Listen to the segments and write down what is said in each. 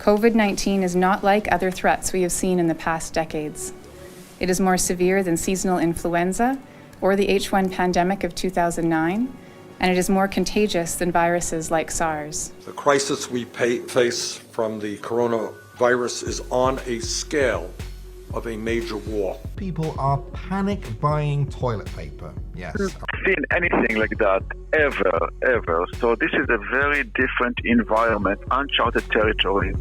COVID-19 is not like other threats we have seen in the past decades. It is more severe than seasonal influenza or the H1 pandemic of 2009, and it is more contagious than viruses like SARS. The crisis we face from the coronavirus is on a scale of a major war. People are panic buying toilet paper, yes. I've seen anything like that ever. So this is a very different environment, uncharted territory.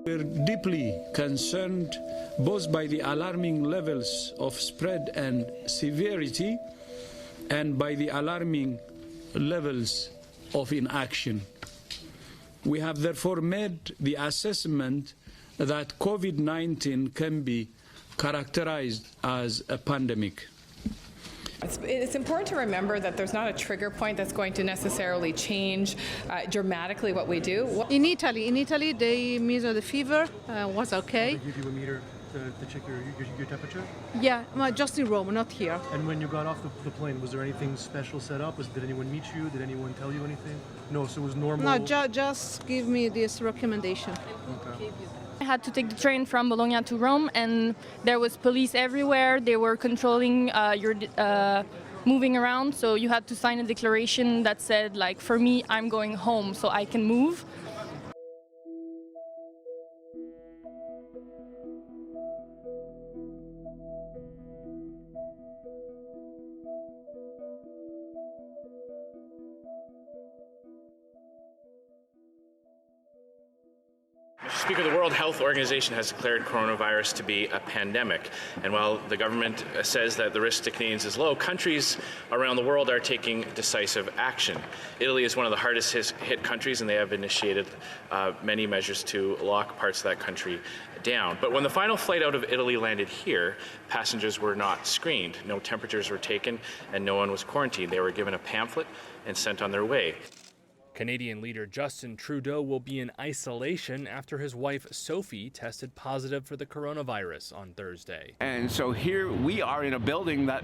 We're deeply concerned both by the alarming levels of spread and severity and by the alarming levels of inaction. We have therefore made the assessment that COVID-19 can be characterized as a pandemic. It's important to remember that there's not a trigger point that's going to necessarily change dramatically what we do. In Italy, they measure the fever, was okay. They give you a meter to check your temperature? Yeah, well, just in Rome, not here. And when you got off the plane, was there anything special set up? Did anyone meet you? Did anyone tell you anything? No, so it was normal? No, just give me this recommendation. Okay. I had to take the train from Bologna to Rome, and there was police everywhere. They were controlling your moving around, so you had to sign a declaration that said, like, for me, I'm going home, so I can move. Mr. Speaker, the World Health Organization has declared coronavirus to be a pandemic. And while the government says that the risk to Canadians is low, countries around the world are taking decisive action. Italy is one of the hardest hit countries, and they have initiated many measures to lock parts of that country down. But when the final flight out of Italy landed here, passengers were not screened. No temperatures were taken, and no one was quarantined. They were given a pamphlet and sent on their way. Canadian leader Justin Trudeau will be in isolation after his wife Sophie tested positive for the coronavirus on Thursday. And so here we are in a building that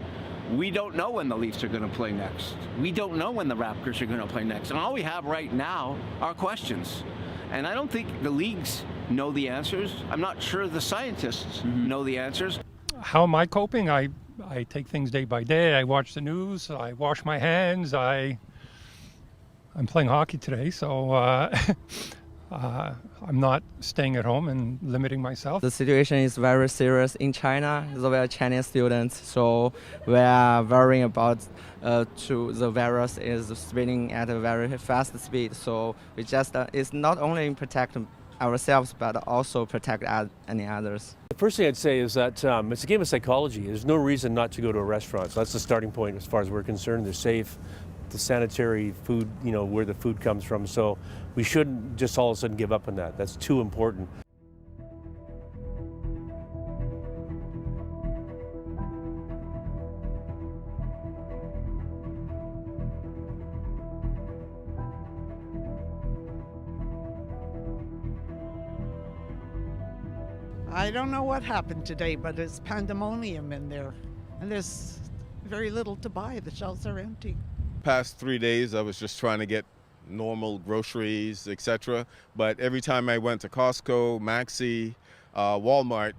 we don't know when the Leafs are going to play next. We don't know when the Raptors are going to play next. And all we have right now are questions. And I don't think the leagues know the answers. I'm not sure the scientists know the answers. How am I coping? I take things day by day. I watch the news. I wash my hands. I'm playing hockey today, so I'm not staying at home and limiting myself. The situation is very serious in China. There are Chinese students, so we are worrying about the virus is spreading at a very fast speed. So we just it's not only protect ourselves, but also protect any others. The first thing I'd say is that it's a game of psychology. There's no reason not to go to a restaurant. So that's the starting point as far as we're concerned. They're safe. The sanitary food, where the food comes from. So we shouldn't just all of a sudden give up on that. That's too important. I don't know what happened today, but there's pandemonium in there, and there's very little to buy. The shelves are empty. Past 3 days I was just trying to get normal groceries, etc. But every time I went to Costco, Maxi, Walmart,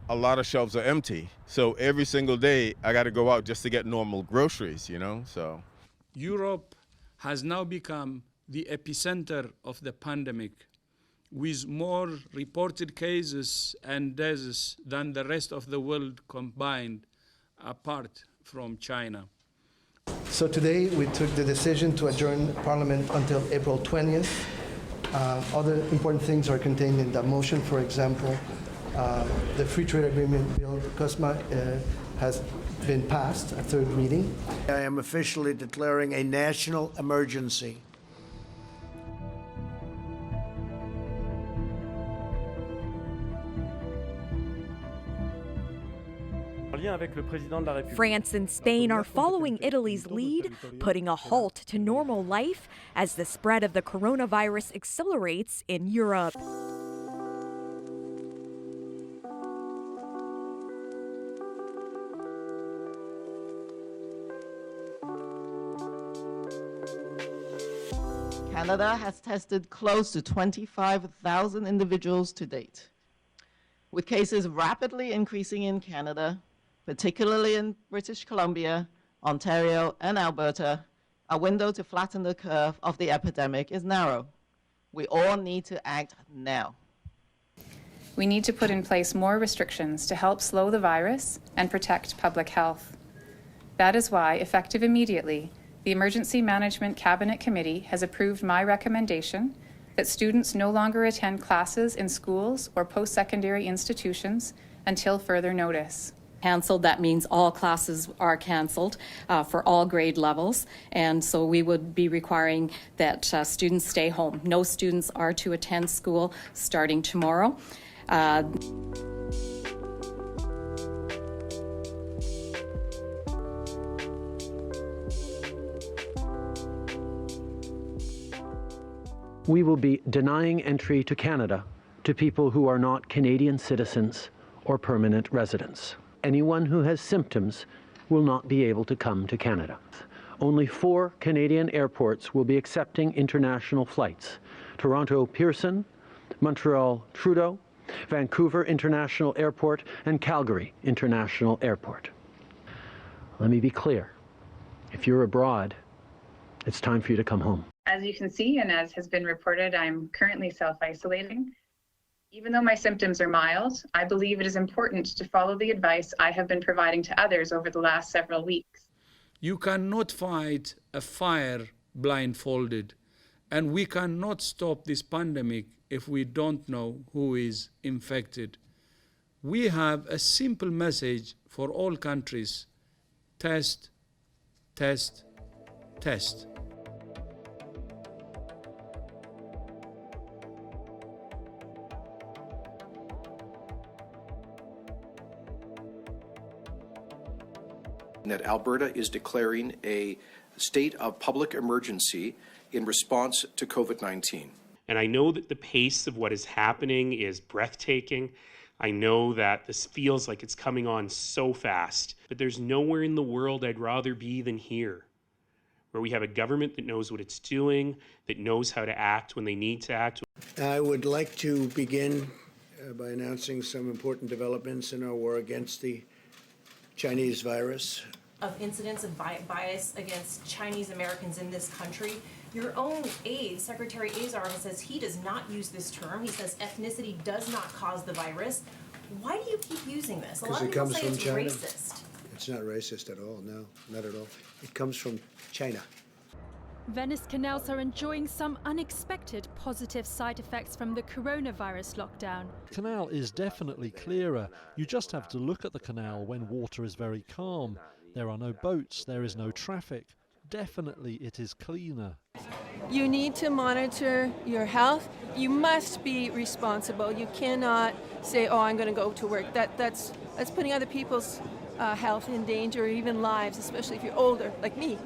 a lot of shelves are empty. So every single day I got to go out just to get normal groceries, so. Europe has now become the epicenter of the pandemic, with more reported cases and deaths than the rest of the world combined, apart from China. So today we took the decision to adjourn Parliament until April 20th. Other important things are contained in that motion. For example, the Free Trade Agreement Bill, CUSMA, has been passed, a third reading. I am officially declaring a national emergency. France and Spain are following Italy's lead, putting a halt to normal life as the spread of the coronavirus accelerates in Europe. Canada has tested close to 25,000 individuals to date. With cases rapidly increasing in Canada, particularly in British Columbia, Ontario, and Alberta, our window to flatten the curve of the epidemic is narrow. We all need to act now. We need to put in place more restrictions to help slow the virus and protect public health. That is why, effective immediately, the Emergency Management Cabinet Committee has approved my recommendation that students no longer attend classes in schools or post-secondary institutions until further notice. Cancelled, that means all classes are cancelled for all grade levels, and so we would be requiring that students stay home. No students are to attend school starting tomorrow. We will be denying entry to Canada to people who are not Canadian citizens or permanent residents. Anyone who has symptoms will not be able to come to Canada. Only 4 Canadian airports will be accepting international flights: Toronto Pearson, Montreal Trudeau, Vancouver International Airport, and Calgary International Airport. Let me be clear. If you're abroad, it's time for you to come home. As you can see, and as has been reported, I'm currently self-isolating. Even though my symptoms are mild, I believe it is important to follow the advice I have been providing to others over the last several weeks. You cannot fight a fire blindfolded, and we cannot stop this pandemic if we don't know who is infected. We have a simple message for all countries: test, test, test. That Alberta is declaring a state of public emergency in response to COVID-19. And I know that the pace of what is happening is breathtaking. I know that this feels like it's coming on so fast, but there's nowhere in the world I'd rather be than here, where we have a government that knows what it's doing, that knows how to act when they need to act. I would like to begin by announcing some important developments in our war against the Chinese virus. Of incidents of bias against Chinese Americans in this country. Your own aide, Secretary Azar, says he does not use this term. He says ethnicity does not cause the virus. Why do you keep using this? A lot of people say it's racist. It's not racist at all, no, not at all. It comes from China. Venice canals are enjoying some unexpected positive side effects from the coronavirus lockdown. The canal is definitely clearer. You just have to look at the canal when water is very calm. There are no boats, there is no traffic. Definitely it is cleaner. You need to monitor your health. You must be responsible. You cannot say, oh, I'm going to go to work. That's putting other people's health in danger, or even lives, especially if you're older, like me.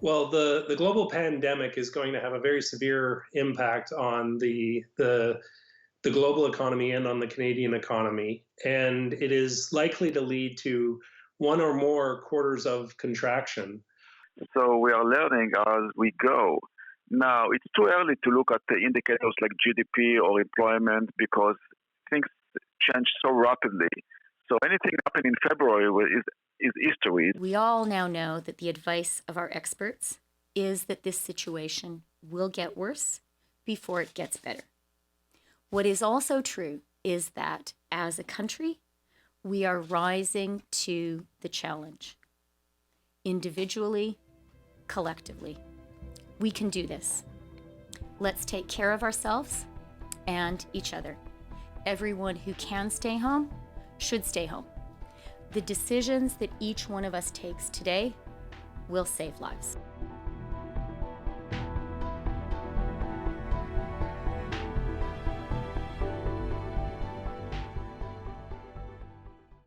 Well, the global pandemic is going to have a very severe impact on the global economy and on the Canadian economy, and it is likely to lead to 1 or more quarters of contraction. So we are learning as we go. Now, it's too early to look at the indicators like GDP or employment because things change so rapidly. So anything happening in February is history. We all now know that the advice of our experts is that this situation will get worse before it gets better. What is also true is that as a country, we are rising to the challenge. Individually, collectively, we can do this. Let's take care of ourselves and each other. Everyone who can stay home should stay home. The decisions that each one of us takes today will save lives.